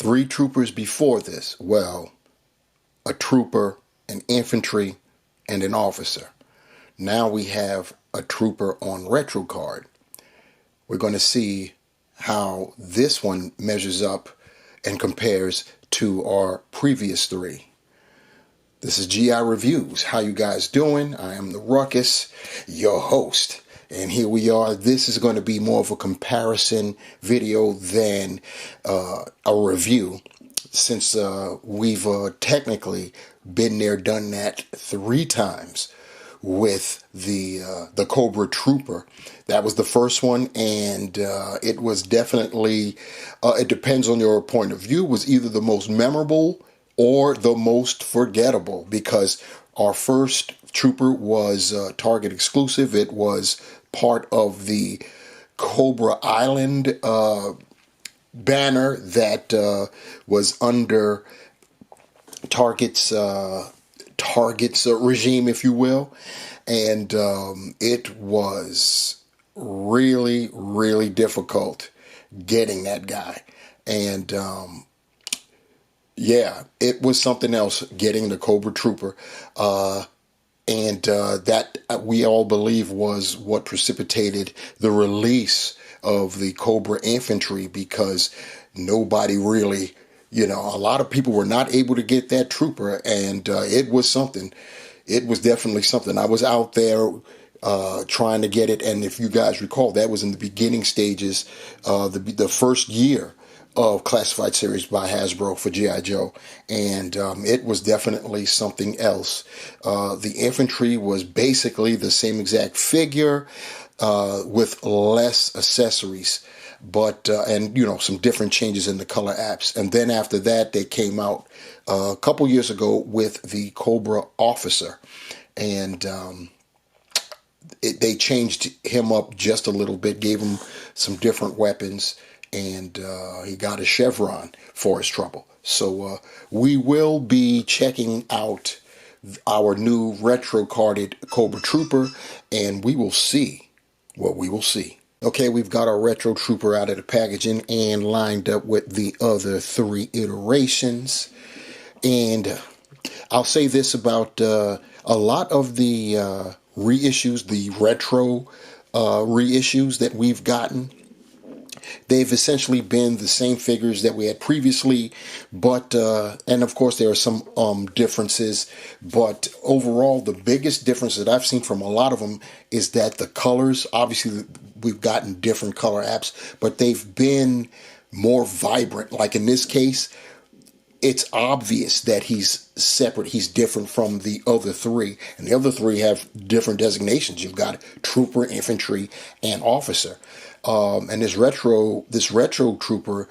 3 troopers before this. Well, a trooper, an infantry, and an officer. Now we have a trooper on retro card. We're going to see how this one measures up and compares to our previous 3. This is GI Reviews. How you guys doing? I am the Ruckus, your host. And here we are. This is going to be more of a comparison video than a review, since we've technically been there, done that 3 times with the Cobra Trooper. That was the first one, and it was definitely, it depends on your point of view, was either the most memorable or the most forgettable, because our first Trooper was Target exclusive. It was part of the Cobra Island banner that was under Target's regime, if you will, and it was really, really difficult getting that guy, and yeah, it was something else getting the Cobra Trooper, and that we all believe was what precipitated the release of the Cobra Infantry, because nobody really, a lot of people were not able to get that trooper, and it was something. It was definitely something. I was out there trying to get it, and if you guys recall, that was in the beginning stages, the first year of Classified Series by Hasbro for G.I. Joe, and it was definitely something else. The infantry was basically the same exact figure with less accessories, but and some different changes in the color apps. And then after that, they came out a couple years ago with the Cobra Officer, and they changed him up just a little bit, gave him some different weapons, and he got a chevron for his trouble. So we will be checking out our new retro carded Cobra Trooper, and we will see what we will see. Okay, we've got our retro trooper out of the packaging and lined up with the other 3 iterations. And I'll say this about a lot of the reissues, the retro reissues that we've gotten. They've essentially been the same figures that we had previously, but and of course there are some differences, but overall the biggest difference that I've seen from a lot of them is that the colors, obviously we've gotten different color apps, but they've been more vibrant. Like in this case, it's obvious that he's separate, he's different from the other 3, and the other 3 have different designations. You've got trooper, infantry, and officer. And this retro trooper,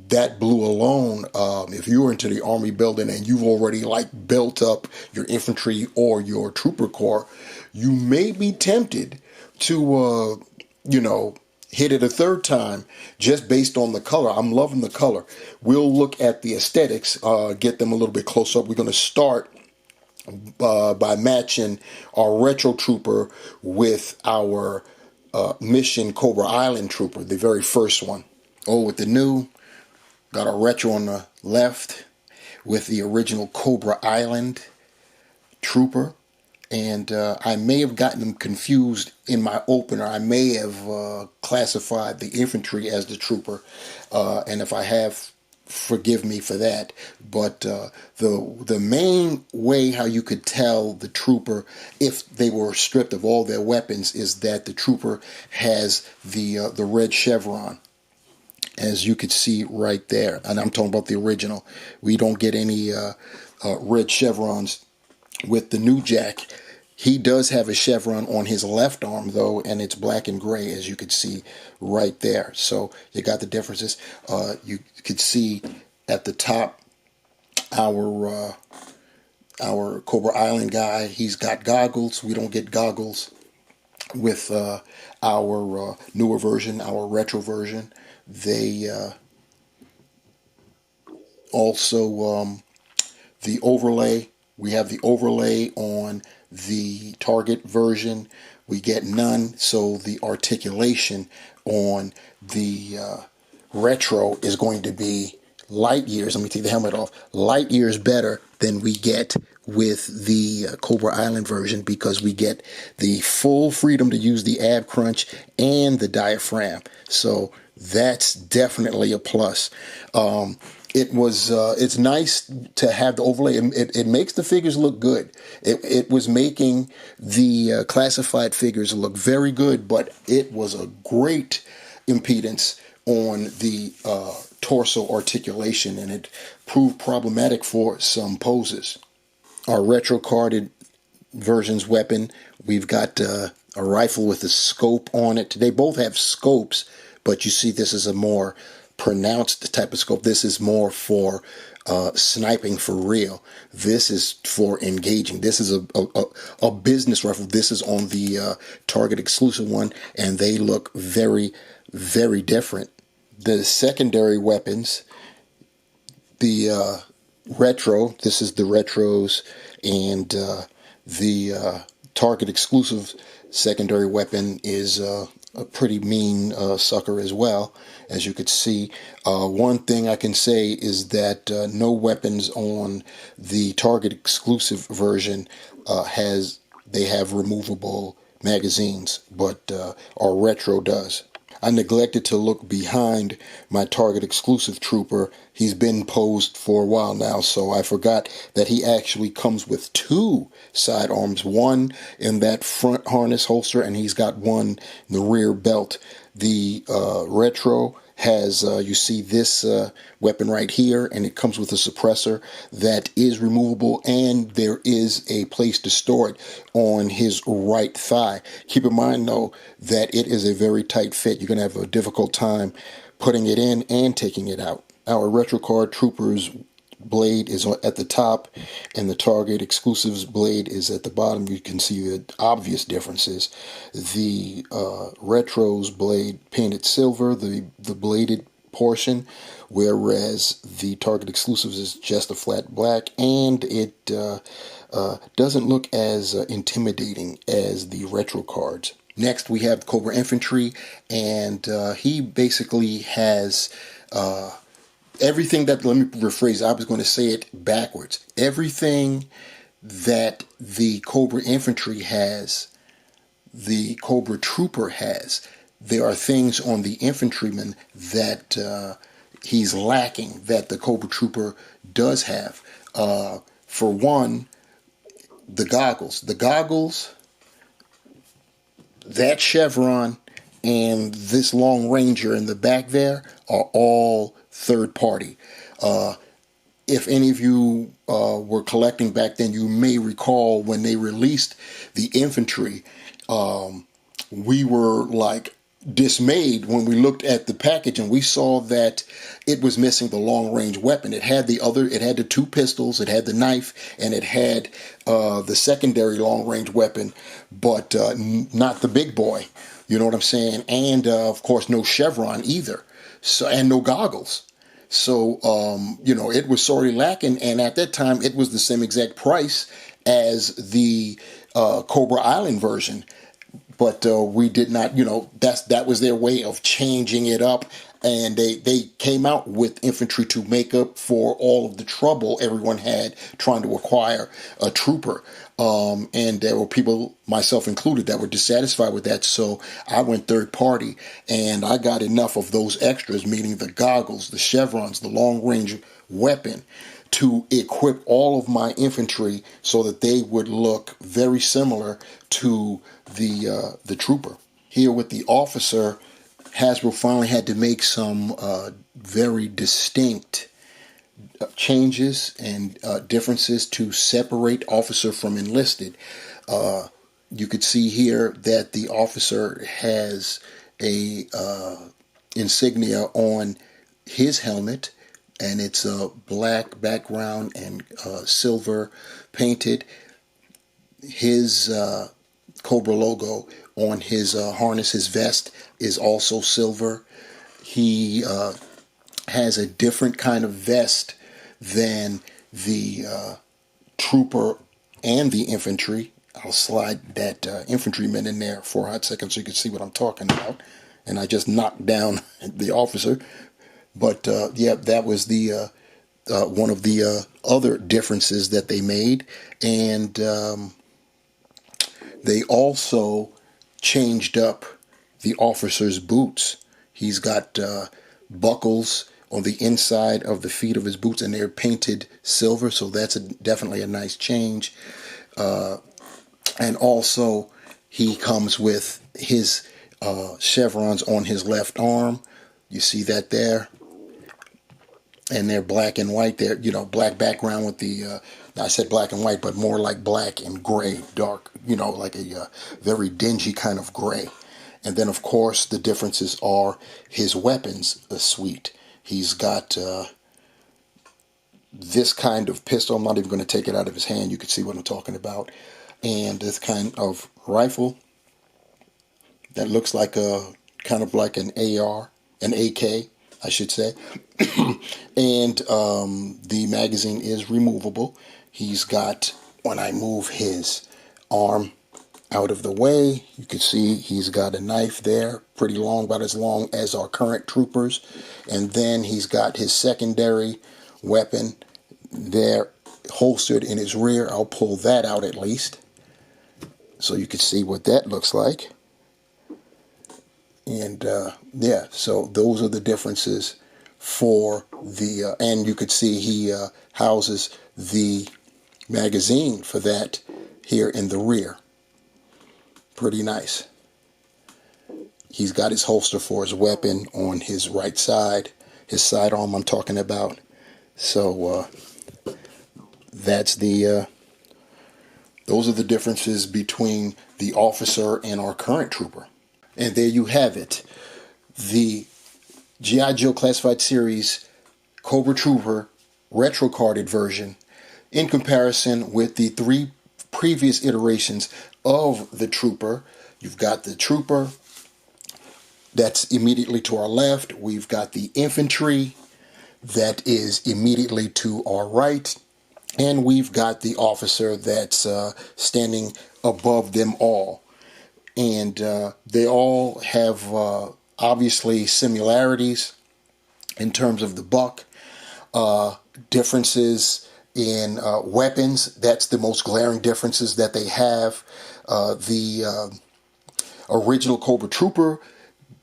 that blue alone, if you were into the army building and you've already built up your infantry or your trooper corps, you may be tempted to, hit it a 3rd time just based on the color. I'm loving the color. We'll look at the aesthetics, get them a little bit close up. We're going to start by matching our retro trooper with our Mission Cobra Island Trooper, the very first one. Oh, with the new, got our retro on the left with the original Cobra Island Trooper. And I may have gotten them confused in my opener. I may have classified the infantry as the trooper. And if I have, forgive me for that. But the main way how you could tell the trooper if they were stripped of all their weapons is that the trooper has the red chevron, as you could see right there. And I'm talking about the original. We don't get any red chevrons with the new Jack. He does have a chevron on his left arm, though, and it's black and gray, as you could see right there. So you got the differences. You could see at the top our Cobra Island guy. He's got goggles. We don't get goggles with our newer version, our retro version. They also the overlay. We have the overlay on the Target version. We get none, so the articulation on the retro is going to be light years, let me take the helmet off, light years better than we get with the Cobra Island version, because we get the full freedom to use the ab crunch and the diaphragm. So that's definitely a plus. It's nice to have the overlay. It makes the figures look good. It was making the classified figures look very good, but it was a great impedance on the torso articulation, and it proved problematic for some poses. Our retro carded version's weapon, we've got a rifle with a scope on it. They both have scopes, but you see this is a more pronounced type of scope. This is more for sniping for real. This is for engaging. This is a business rifle. This is on the Target exclusive one, and they look very, very different. The secondary weapons, the retro, this is the retros, and the Target exclusive secondary weapon is a pretty mean sucker as well, as you could see. One thing I can say is that no weapons on the Target exclusive version they have removable magazines, but our retro does. I neglected to look behind my Target exclusive trooper. He's been posed for a while now, so I forgot that he actually comes with two sidearms, one in that front harness holster, and he's got one in the rear belt. The retro has, you see this weapon right here, and it comes with a suppressor that is removable, and there is a place to store it on his right thigh. Keep in mind, though, that it is a very tight fit. You're going to have a difficult time putting it in and taking it out. Our retro card trooper's blade is at the top, and the Target exclusives blade is at the bottom. You can see the obvious differences. The retro's blade painted silver, the bladed portion, whereas the Target exclusives is just a flat black, and it doesn't look as intimidating as the retro cards. Next, we have Cobra Infantry, and he basically has everything that, let me rephrase, I was going to say it backwards. Everything that the Cobra Infantry has, the Cobra Trooper has. There are things on the infantryman that he's lacking that the Cobra Trooper does have. For one, the goggles. The goggles, that chevron, and this long ranger in the back there are all third party. If any of you were collecting back then, you may recall when they released the infantry, we were like dismayed when we looked at the package and we saw that it was missing the long range weapon. It had the two pistols, it had the knife, and it had the secondary long range weapon, but not the big boy. You know what I'm saying? And of course, no chevron either. So, and no goggles. So, it was sorely lacking. And at that time, it was the same exact price as the Cobra Island version. But we did not, that was their way of changing it up. And they came out with infantry to make up for all of the trouble everyone had trying to acquire a trooper. And there were people, myself included, that were dissatisfied with that. So I went third party, and I got enough of those extras, meaning the goggles, the chevrons, the long range weapon, to equip all of my infantry so that they would look very similar to the trooper. Here with the officer, Hasbro finally had to make some very distinct changes and differences to separate officer from enlisted. You could see here that the officer has a insignia on his helmet, and it's a black background and silver painted. His Cobra logo on his harness, his vest, is also silver. He has a different kind of vest than the trooper and the infantry. I'll slide that infantryman in there for a hot second so you can see what I'm talking about. And I just knocked down the officer. But yeah, that was the one of the other differences that they made. And they also changed up the officer's boots. He's got buckles on the inside of the feet of his boots, and they're painted silver, so that's definitely a nice change. And also, he comes with his chevrons on his left arm. You see that there? And they're black and white. They're, black background with the, I said black and white, but more like black and gray, dark, like a very dingy kind of gray. And then, of course, the differences are his weapons suite. He's got this kind of pistol. I'm not even going to take it out of his hand. You can see what I'm talking about. And this kind of rifle that looks like kind of like an AR, an AK, I should say. And the magazine is removable. He's got, when I move his arm out of the way, you can see he's got a knife there, pretty long, about as long as our current troopers. And then he's got his secondary weapon there holstered in his rear. I'll pull that out at least, so you can see what that looks like. And yeah, so those are the differences for the, and you could see he houses the magazine for that here in the rear. Pretty nice. He's got his holster for his weapon on his right side, his sidearm I'm talking about. So that's the, those are the differences between the officer and our current trooper. And there you have it. The G.I. Joe Classified Series Cobra Trooper retro carded version in comparison with the 3 previous iterations of the trooper. You've got the trooper that's immediately to our left. We've got the infantry that is immediately to our right. And we've got the officer that's standing above them all. And they all have obviously similarities in terms of the buck, differences in weapons. That's the most glaring differences that they have. The original Cobra Trooper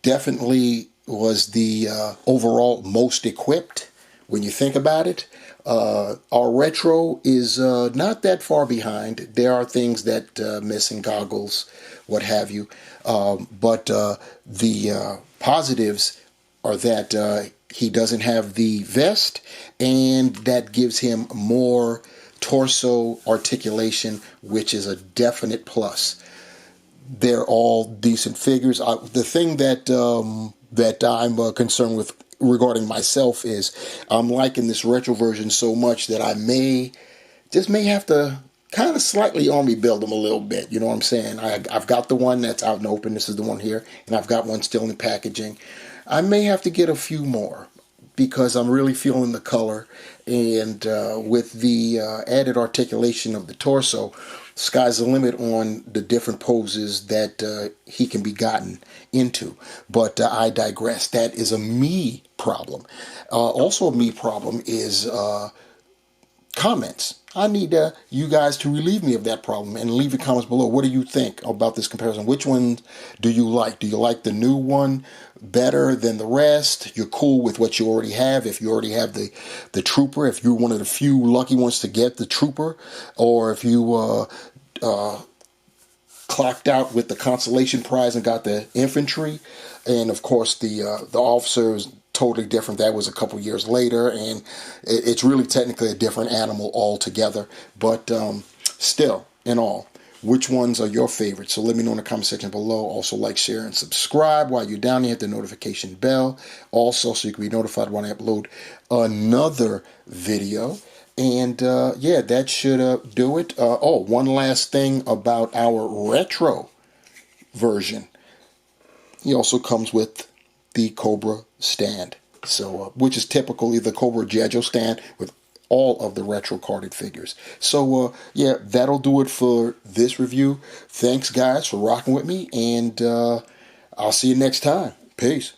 definitely was the overall most equipped when you think about it. Our retro is not that far behind. There are things that missing, goggles, what have you. But the positives are that he doesn't have the vest, and that gives him more torso articulation, which is a definite plus. They're all decent figures. The thing that that I'm concerned with regarding myself is I'm liking this retro version so much that I may have to kind of slightly army build them a little bit. You know what I'm saying? I've got the one that's out and open. This is the one here. And I've got one still in packaging. I may have to get a few more because I'm really feeling the color. And with the added articulation of the torso, sky's the limit on the different poses that he can be gotten into. But I digress. That is a me problem. Also a me problem is comments. I need you guys to relieve me of that problem and leave your comments below. What do you think about this comparison? Which one do you like? Do you like the new one better than the rest? You're cool with what you already have. If you already have the trooper, if you're one of the few lucky ones to get the trooper, or if you clocked out with the consolation prize and got the infantry, and of course the officer is totally different. That was a couple years later, and it's really technically a different animal altogether. But still, in all, which ones are your favorites? So let me know in the comment section below. Also, like, share, and subscribe. While you're down there, hit the notification bell. Also, so you can be notified when I upload another video. And yeah, that should do it. Oh, one last thing about our retro version. He also comes with the Cobra stand, so which is typically the Cobra G.I. Joe stand with all of the retro carded figures. So yeah, that'll do it for this review. Thanks guys for rocking with me, and I'll see you next time. Peace.